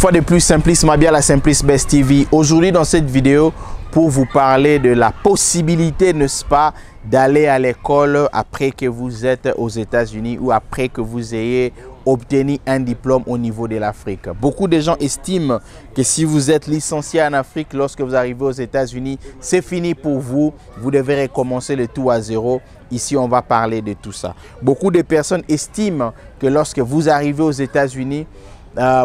fois de plus, Simplice Mabia, la Simplice Best TV. Aujourd'hui, dans cette vidéo, pour vous parler de la possibilité, n'est-ce pas, d'aller à l'école après que vous êtes aux États-Unis ou après que vous ayez obtenu un diplôme au niveau de l'Afrique. Beaucoup de gens estiment que si vous êtes licencié en Afrique, lorsque vous arrivez aux États-Unis, c'est fini pour vous. Vous devez recommencer le tout à zéro. Ici, on va parler de tout ça. Beaucoup de personnes estiment que lorsque vous arrivez aux États-Unis,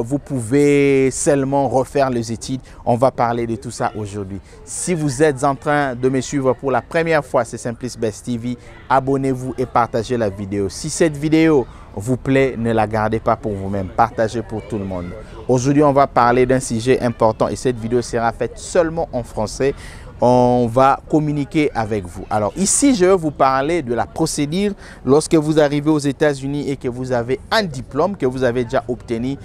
vous pouvez seulement refaire les études. On va parler de tout ça aujourd'hui. Si vous êtes en train de me suivre pour la première fois, c'est Simplice Best TV. Abonnez-vous et partagez la vidéo. Si cette vidéo vous plaît, ne la gardez pas pour vous-même. Partagez pour tout le monde. Aujourd'hui, on va parler d'un sujet important et cette vidéo sera faite seulement en français. On va communiquer avec vous. Alors ici, je vais vous parler de la procédure lorsque vous arrivez aux États-Unis et que vous avez un diplôme que vous avez déjà obtenu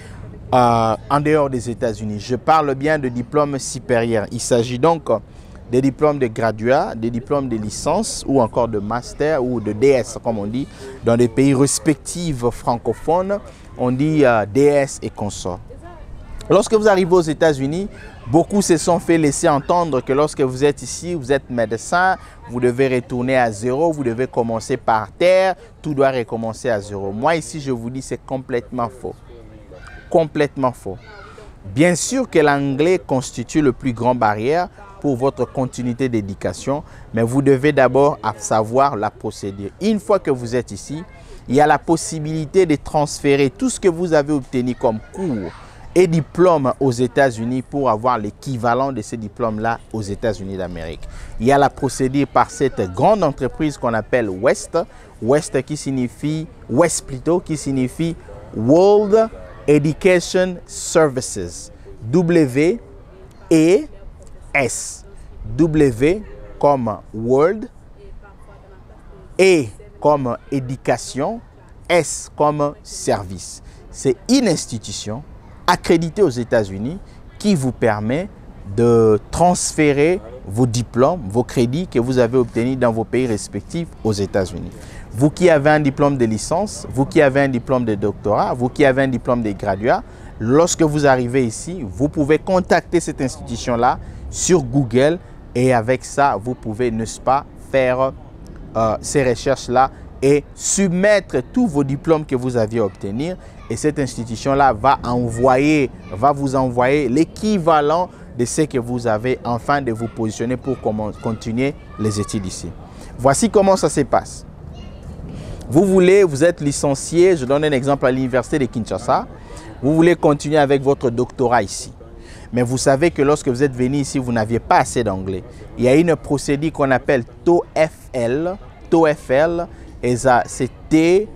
en dehors des États-Unis. Je parle bien de diplôme supérieur. Il s'agit donc des diplômes de graduat, des diplômes de licence ou encore de master ou de DS comme on dit. Dans des pays respectifs francophones, on dit DS et consorts. Lorsque vous arrivez aux États-Unis, beaucoup se sont fait laisser entendre que lorsque vous êtes ici, vous êtes médecin, vous devez retourner à zéro, vous devez commencer par terre, tout doit recommencer à zéro. Moi ici, je vous dis, c'est complètement faux. Complètement faux. Bien sûr que l'anglais constitue le plus grand barrière pour votre continuité d'éducation, mais vous devez d'abord savoir la procédure. Une fois que vous êtes ici, il y a la possibilité de transférer tout ce que vous avez obtenu comme cours et diplôme aux États-Unis pour avoir l'équivalent de ces diplômes-là aux États-Unis d'Amérique. Il y a la procédure par cette grande entreprise qu'on appelle WEST, WEST qui signifie, WEST plutôt, qui signifie World Education Services, W-E-S, W comme World, E comme éducation, S comme service. C'est une institution accrédité aux États-Unis qui vous permet de transférer vos diplômes, vos crédits que vous avez obtenus dans vos pays respectifs aux États-Unis. Vous qui avez un diplôme de licence, vous qui avez un diplôme de doctorat, vous qui avez un diplôme de graduat, lorsque vous arrivez ici, vous pouvez contacter cette institution-là sur Google et avec ça, vous pouvez, n'est-ce pas, faire ces recherches-là et soumettre tous vos diplômes que vous aviez obtenus. Et cette institution-là va vous envoyer l'équivalent de ce que vous avez afin de vous positionner pour continuer les études ici. Voici comment ça se passe. Vous êtes licencié, je donne un exemple à l'université de Kinshasa. Vous voulez continuer avec votre doctorat ici. Mais vous savez que lorsque vous êtes venu ici, vous n'aviez pas assez d'anglais. Il y a une procédure qu'on appelle TOEFL. TOEFL, et ça, c'est T-O-E-F-L.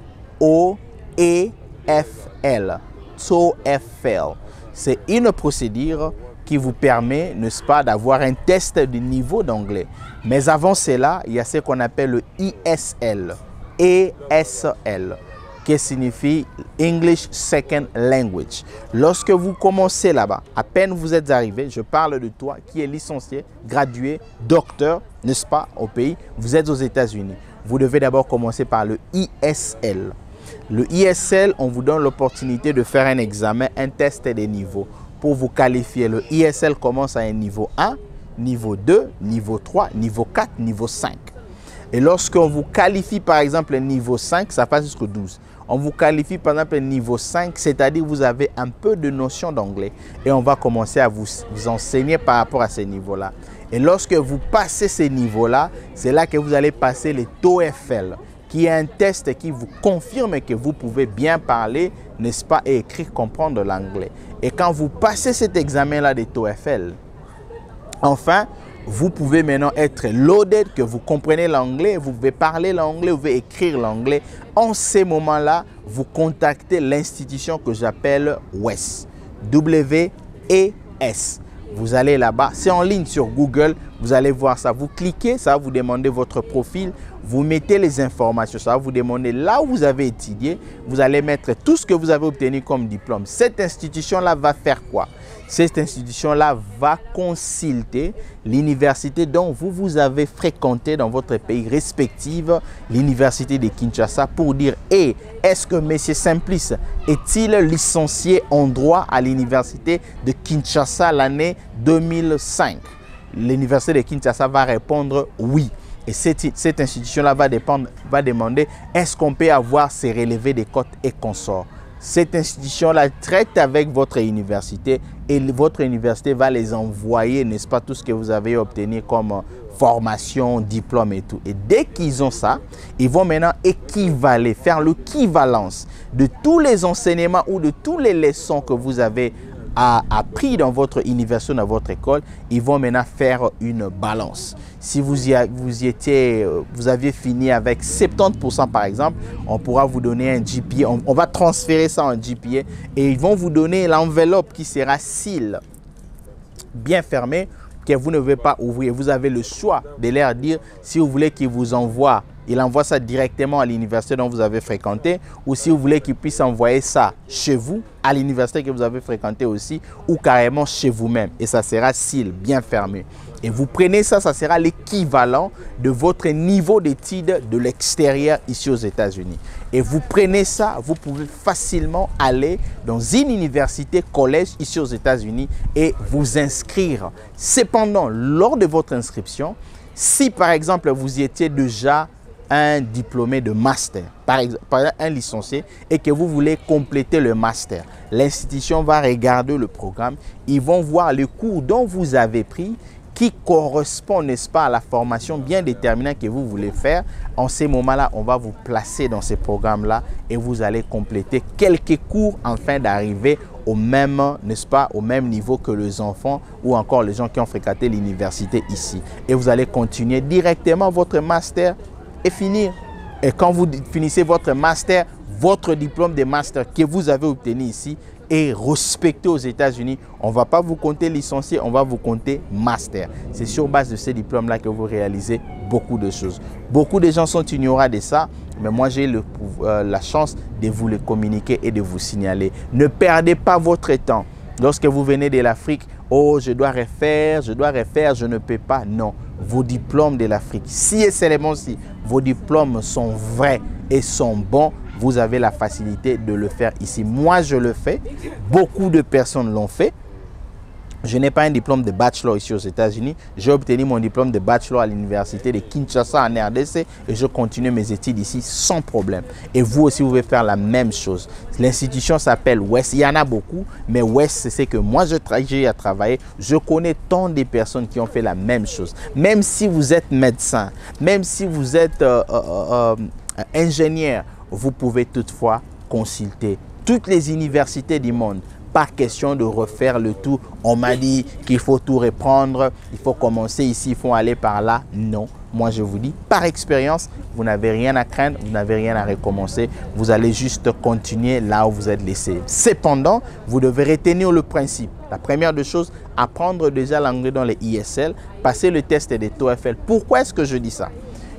TOEFL. C'est une procédure qui vous permet, n'est-ce pas, d'avoir un test de niveau d'anglais. Mais avant cela, il y a ce qu'on appelle le ESL. ESL, qui signifie English Second Language. Lorsque vous commencez là-bas, à peine vous êtes arrivé, je parle de toi qui est licencié, gradué, docteur, n'est-ce pas, au pays, vous êtes aux États-Unis. Vous devez d'abord commencer par le ESL. Le ESL, on vous donne l'opportunité de faire un examen, un test des niveaux pour vous qualifier. Le ESL commence à un niveau 1, niveau 2, niveau 3, niveau 4, niveau 5. Et lorsqu'on vous qualifie par exemple niveau 5, ça passe jusqu'au 12. On vous qualifie par exemple niveau 5, c'est-à-dire que vous avez un peu de notion d'anglais. Et on va commencer à vous enseigner par rapport à ces niveaux-là. Et lorsque vous passez ces niveaux-là, c'est là que vous allez passer le TOEFL, qui est un test qui vous confirme que vous pouvez bien parler, n'est-ce pas, et écrire, comprendre l'anglais. Et quand vous passez cet examen-là de TOEFL, enfin, vous pouvez maintenant être loaded, que vous comprenez l'anglais, vous pouvez parler l'anglais, vous pouvez écrire l'anglais. En ces moments-là, vous contactez l'institution que j'appelle WES. W-E-S. Vous allez là-bas, c'est en ligne sur Google, vous allez voir ça. Vous cliquez, ça va vous demander votre profil, vous mettez les informations, ça va vous demander là où vous avez étudié, vous allez mettre tout ce que vous avez obtenu comme diplôme. Cette institution-là va faire quoi? Cette institution-là va consulter l'université dont vous avez fréquenté dans votre pays respectif, l'université de Kinshasa, pour dire hey, est-ce que M. Simplice est-il licencié en droit à l'université de Kinshasa l'année 2005? L'université de Kinshasa va répondre oui. Et cette institution-là va demander est-ce qu'on peut avoir ces relevés des cotes et consorts. Cette institution-là traite avec votre université et votre université va les envoyer, n'est-ce pas, tout ce que vous avez obtenu comme formation, diplôme et tout. Et dès qu'ils ont ça, ils vont maintenant équivaler, faire l'équivalence de tous les enseignements ou de toutes les leçons que vous avez appris dans votre université, dans votre école. Ils vont maintenant faire une balance. Si vous aviez fini avec 70% par exemple, on pourra vous donner un GPA. On va transférer ça en GPA et ils vont vous donner l'enveloppe qui sera SIL, bien fermée, que vous ne devez pas ouvrir. Vous avez le choix de leur dire si vous voulez qu'ils vous envoient. Il envoie ça directement à l'université dont vous avez fréquenté, ou si vous voulez qu'il puisse envoyer ça chez vous, à l'université que vous avez fréquenté aussi, ou carrément chez vous-même. Et ça sera SIL, bien fermé. Et vous prenez ça, ça sera l'équivalent de votre niveau d'études de l'extérieur ici aux États-Unis. Et vous prenez ça, vous pouvez facilement aller dans une université, collège ici aux États-Unis et vous inscrire. Cependant, lors de votre inscription, si par exemple vous étiez déjà un diplômé de master, par exemple un licencié, et que vous voulez compléter le master, l'institution va regarder le programme, ils vont voir le cours dont vous avez pris qui correspond, n'est-ce pas, à la formation bien déterminée que vous voulez faire. En ces moments-là, on va vous placer dans ces programmes-là et vous allez compléter quelques cours afin d'arriver au même, n'est-ce pas, au même niveau que les enfants ou encore les gens qui ont fréquenté l'université ici. Et vous allez continuer directement votre master et finir. Et quand vous finissez votre master, votre diplôme de master que vous avez obtenu ici est respecté aux États-Unis. On ne va pas vous compter licencié, on va vous compter master. C'est sur base de ces diplômes-là que vous réalisez beaucoup de choses. Beaucoup de gens sont ignorants de ça, mais moi j'ai la chance de vous le communiquer et de vous signaler. Ne perdez pas votre temps. Lorsque vous venez de l'Afrique, oh, je dois refaire, je ne peux pas. Non, vos diplômes de l'Afrique, si et seulement si vos diplômes sont vrais et sont bons, vous avez la facilité de le faire ici. Moi, je le fais. Beaucoup de personnes l'ont fait. Je n'ai pas un diplôme de bachelor ici aux États-Unis. J'ai obtenu mon diplôme de bachelor à l'université de Kinshasa en RDC et je continue mes études ici sans problème. Et vous aussi, vous pouvez faire la même chose. L'institution s'appelle WES. Il y en a beaucoup, mais WES, c'est que moi, j'ai travaillé. Je connais tant de personnes qui ont fait la même chose. Même si vous êtes médecin, même si vous êtes ingénieur, vous pouvez toutefois consulter toutes les universités du monde. Pas question de refaire le tout. On m'a dit qu'il faut tout reprendre, il faut commencer ici, il faut aller par là. Non, moi je vous dis, par expérience, vous n'avez rien à craindre, vous n'avez rien à recommencer. Vous allez juste continuer là où vous êtes laissé. Cependant, vous devez retenir le principe. La première des choses, apprendre déjà l'anglais dans les ISL, passer le test des TOEFL. Pourquoi est-ce que je dis ça?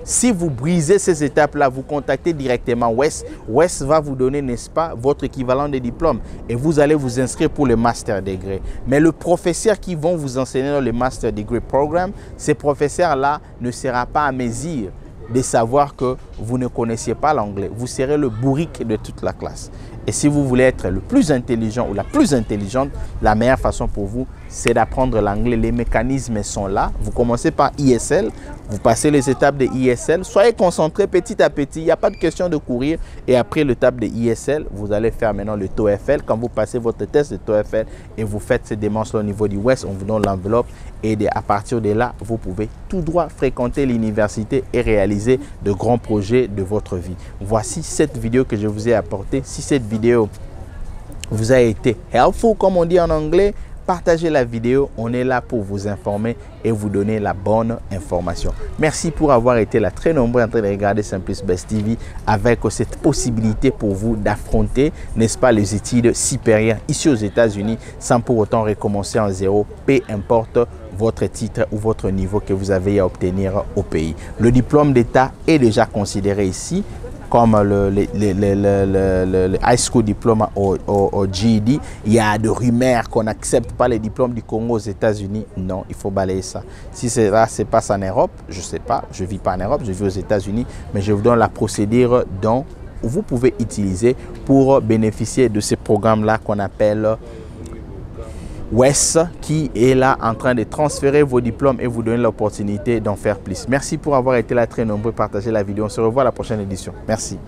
Si vous brisez ces étapes-là, vous contactez directement WES. WES va vous donner, n'est-ce pas, votre équivalent de diplôme et vous allez vous inscrire pour le Master Degree. Mais le professeur qui vont vous enseigner dans le Master Degree Programme, ces professeurs-là ne sera pas à mesure de savoir que vous ne connaissiez pas l'anglais. Vous serez le bourrique de toute la classe. Et si vous voulez être le plus intelligent ou la plus intelligente, la meilleure façon pour vous, c'est d'apprendre l'anglais. Les mécanismes sont là. Vous commencez par ISL, vous passez les étapes de ISL. Soyez concentrés petit à petit. Il n'y a pas de question de courir. Et après l'étape de ISL, vous allez faire maintenant le TOEFL. Quand vous passez votre test de TOEFL et vous faites ces démarches au niveau du WES, on vous donne l'enveloppe. Et à partir de là, vous pouvez tout droit fréquenter l'université et réaliser de grands projets de votre vie. Voici cette vidéo que je vous ai apportée. Si cette vidéo vous a été helpful, comme on dit en anglais, partagez la vidéo. On est là pour vous informer et vous donner la bonne information. Merci pour avoir été là très nombreux en train de regarder Simplice Best TV avec cette possibilité pour vous d'affronter, n'est-ce pas, les études supérieures ici aux États-Unis sans pour autant recommencer en zéro, peu importe votre titre ou votre niveau que vous avez à obtenir au pays. Le diplôme d'État est déjà considéré ici comme le high school diploma au GED. Il y a des rumeurs qu'on n'accepte pas les diplômes du Congo aux États-Unis. Non, il faut balayer ça. Si cela se passe en Europe, je ne sais pas, je ne vis pas en Europe, je vis aux États-Unis, mais je vous donne la procédure dont vous pouvez utiliser pour bénéficier de ces programmes-là qu'on appelle WES, qui est là en train de transférer vos diplômes et vous donner l'opportunité d'en faire plus. Merci pour avoir été là, très nombreux, partagez la vidéo. On se revoit à la prochaine édition. Merci.